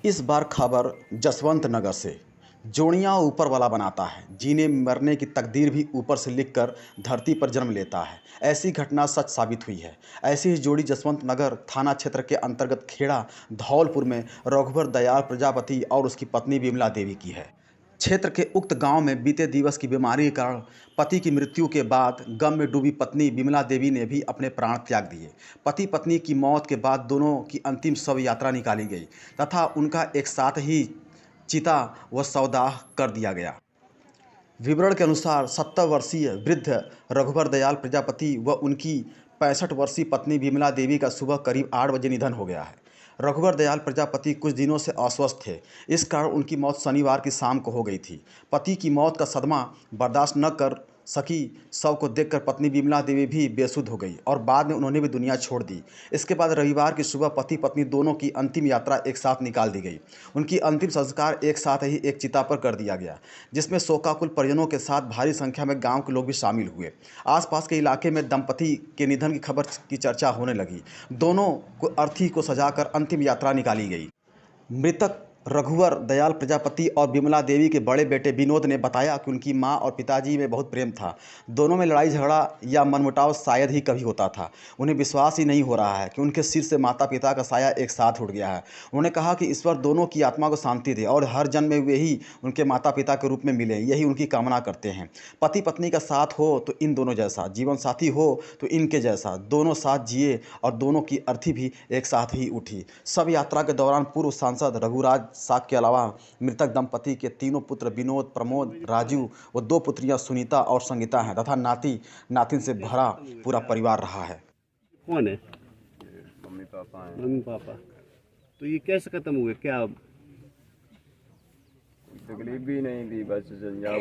इस बार खबर जसवंत नगर से। जोड़ियाँ ऊपर वाला बनाता है, जीने मरने की तकदीर भी ऊपर से लिखकर धरती पर जन्म लेता है। ऐसी घटना सच साबित हुई है। ऐसी ही जोड़ी जसवंत नगर थाना क्षेत्र के अंतर्गत खेड़ा धौलपुर में रघुवर दयाल प्रजापति और उसकी पत्नी विमला देवी की है। क्षेत्र के उक्त गांव में बीते दिवस की बीमारी के कारण पति की मृत्यु के बाद गम में डूबी पत्नी विमला देवी ने भी अपने प्राण त्याग दिए। पति पत्नी की मौत के बाद दोनों की अंतिम शव यात्रा निकाली गई तथा उनका एक साथ ही चिता व शवदाह कर दिया गया। विवरण के अनुसार 70 वर्षीय वृद्ध रघुवर दयाल प्रजापति व उनकी 65 वर्षीय पत्नी विमला देवी का सुबह करीब 8 बजे निधन हो गया है। रघुवर दयाल प्रजापति कुछ दिनों से अस्वस्थ थे, इस कारण उनकी मौत शनिवार की शाम को हो गई थी। पति की मौत का सदमा बर्दाश्त न कर सकी शव को देखकर पत्नी विमला देवी भी बेसुध हो गई और बाद में उन्होंने भी दुनिया छोड़ दी। इसके बाद रविवार की सुबह पति पत्नी दोनों की अंतिम यात्रा एक साथ निकाल दी गई। उनकी अंतिम संस्कार एक साथ ही एक चिता पर कर दिया गया, जिसमें शोकाकुल परिजनों के साथ भारी संख्या में गांव के लोग भी शामिल हुए। आसपास के इलाके में दंपति के निधन की खबर की चर्चा होने लगी। दोनों को अर्थी को सजाकर अंतिम यात्रा निकाली गई। मृतक रघुवर दयाल प्रजापति और विमला देवी के बड़े बेटे विनोद ने बताया कि उनकी मां और पिताजी में बहुत प्रेम था। दोनों में लड़ाई झगड़ा या मनमुटाव शायद ही कभी होता था। उन्हें विश्वास ही नहीं हो रहा है कि उनके सिर से माता पिता का साया एक साथ उठ गया है। उन्होंने कहा कि ईश्वर दोनों की आत्मा को शांति दे और हर जन्म में वे ही उनके माता पिता के रूप में मिले, यही उनकी कामना करते हैं। पति पत्नी का साथ हो तो इन दोनों जैसा, जीवन साथी हो तो इनके जैसा, दोनों साथ जिए और दोनों की अर्थी भी एक साथ ही उठी। सब यात्रा के दौरान पूर्व सांसद रघुराज साग के अलावा मृतक दंपति के तीनों पुत्र विनोद, प्रमोद, राजू व 2 पुत्रियां सुनीता और संगीता हैं तथा नाती नातिन से भरा पूरा परिवार रहा है। कौन है? मम्मी पापा हैं। Mummy papa. तो ये कैसे खत्म हुए? क्या तकलीफ भी नहीं थी, बस चल जाओ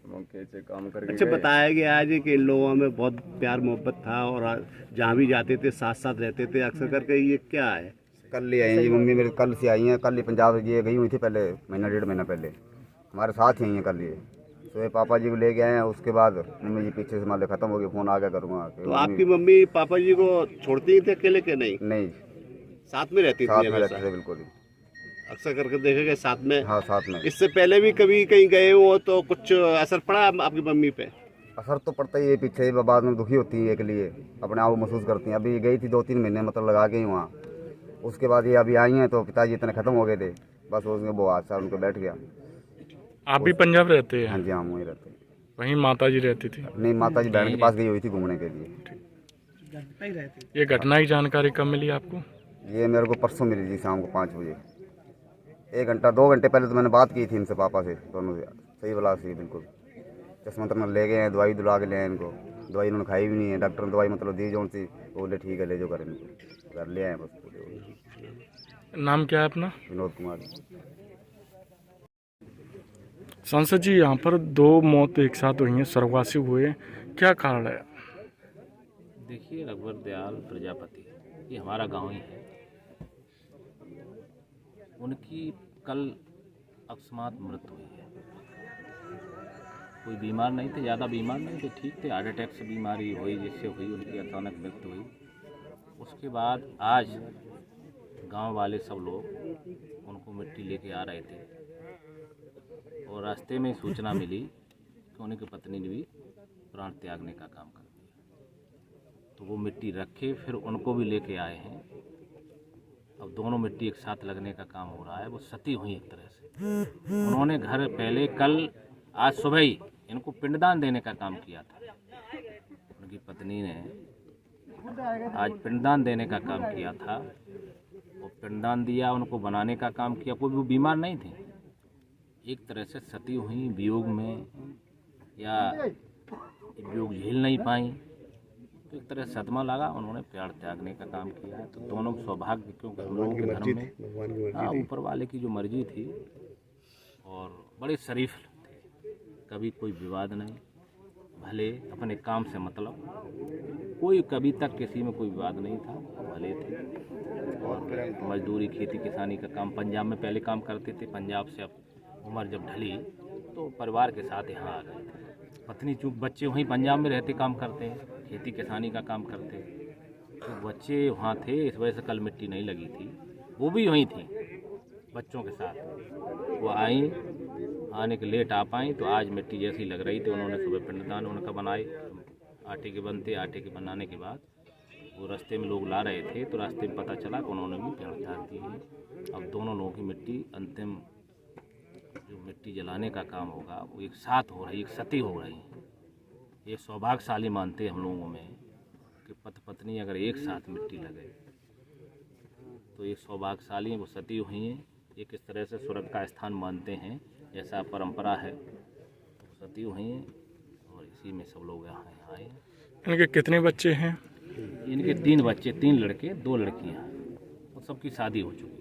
मौके से काम करके अच्छा, गए। बताया गया है जी कि इन लोगों में बहुत प्यार मोहब्बत था और जहाँ भी जाते थे साथ साथ रहते थे अक्सर करके। ये क्या है? कल ही आई हैं जी मम्मी मेरे, कल से आई हैं। कल ही पंजाब ये गई हुई थी, पहले महीना 1.5 महीना पहले हमारे साथ ही आई हैं। कल ये तो ये पापा जी को ले गए हैं। उसके बाद मम्मी जी पीछे से मान खत्म हो गई, फ़ोन आ गया करूँगा। तो आपकी मम्मी पापा जी को छोड़ती ही थे अकेले के? नहीं, नहीं, साथ में रहती साथ थी में हमेशा? रहते थे बिल्कुल ही। अक्सर करके देखे गए साथ में। हाँ, साथ में। इससे पहले भी कभी कहीं गए हो तो कुछ असर पड़ा आपकी मम्मी पे? असर तो पड़ता ही है, पीछे ही बाद में दुखी होती है, के लिए अपने आप को महसूस करती हैं। अभी गई थी 2-3 महीने मतलब लगा के ही वहाँ। उसके बाद ये अभी आई हैं तो पिताजी इतने ख़त्म हो गए थे, बस उसमें वो हादसा उनको बैठ गया। आप भी पंजाब रहते हैं? हाँ जी, हाँ, वहीं रहते हैं। वहीं माता जी रहती थी? नहीं, माता जी बहन के पास गई हुई थी घूमने के लिए। ये घटना की जानकारी कब मिली आपको? ये मेरे को परसों मिली थी शाम को 5 बजे। 1 घंटा 2 घंटे पहले तो मैंने बात की थी इनसे, पापा से, दोनों से। सही बला सी बिल्कुल। जसवंत में ले गए हैं, दवाई दिला के ले आए इनको। दवाई उन्होंने खाई भी नहीं है। डॉक्टर ने दवाई मतलब दी जो सी, बोले ठीक है ले जो करें इनको। घर ले आए बस। नाम क्या है अपना? विनोद कुमार। सांसद जी, यहाँ पर 2 मौत एक साथ हुई हैं, स्वर्गवासी हुए, क्या कारण है? देखिए, रघुवर दयाल प्रजापति ये हमारा गांव ही है। उनकी कल अकस्मात मृत्यु हुई है। कोई बीमार नहीं थे, ज़्यादा बीमार नहीं थे, ठीक थे। हार्ट अटैक से बीमारी हुई, जिससे हुई उनकी अचानक मृत्यु हुई। उसके बाद आज गांव वाले सब लोग उनको मिट्टी लेके आ रहे थे और रास्ते में सूचना मिली कि उनकी पत्नी ने भी प्राण त्यागने का काम कर दिया। तो वो मिट्टी रखे, फिर उनको भी लेके आए हैं। अब दोनों मिट्टी एक साथ लगने का काम हो रहा है। वो सती हुई एक तरह से। उन्होंने घर पहले कल आज सुबह ही इनको पिंडदान देने का काम किया था। उनकी पत्नी ने आज पिंडदान देने का काम किया था। वो पिंडदान दिया, उनको बनाने का काम किया। कोई भी बीमार नहीं थे। एक तरह से सती हुई वियोग में, या वियोग झेल नहीं पाई, तो एक तरह सदमा लगा, उन्होंने प्राण त्यागने का काम किया है। तो दोनों सौभाग्य, क्योंकि हम लोगों के धर्म में हाँ ऊपर वाले की जो मर्जी थी, और बड़े शरीफ थे, कभी कोई विवाद नहीं, भले अपने काम से मतलब, कोई कभी तक किसी में कोई विवाद नहीं था, भले थे। और मजदूरी, खेती किसानी का काम पंजाब में पहले काम करते थे। पंजाब से अब उम्र जब ढली तो परिवार के साथ यहाँ आ गए थे। पत्नी चूँकि बच्चे वहीं पंजाब में रहते काम करते हैं, खेती किसानी का काम करते, तो बच्चे वहाँ थे, इस वजह से कल मिट्टी नहीं लगी थी। वो भी वहीं थी, बच्चों के साथ वो आई, आने के लेट आ पाई तो आज मिट्टी जैसी लग रही थी। उन्होंने सुबह पिंडदान उनका बनाए, आटे के बनते, आटे के बनाने के बाद वो रास्ते में लोग ला रहे थे तो रास्ते में पता चला कि उन्होंने भी पेड़ झाड़ दिए हैं। अब दोनों लोगों की मिट्टी अंतिम जो मिट्टी जलाने का काम होगा वो एक साथ हो रही, एक सती हो रही है। ये सौभाग्यशाली मानते हैं हम लोगों में कि पति पत्नी अगर एक साथ मिट्टी लगे तो ये सौभाग्यशाली वो सती हुई हैं। ये किस तरह से स्वर्ग का स्थान मानते हैं, ऐसा परंपरा है। तो सती हुई हैं और इसी में सब लोग यहाँ आए। इनके कितने बच्चे हैं? इनके 3 बच्चे, 3 लड़के 2 लड़कियाँ और सबकी शादी हो चुकी है।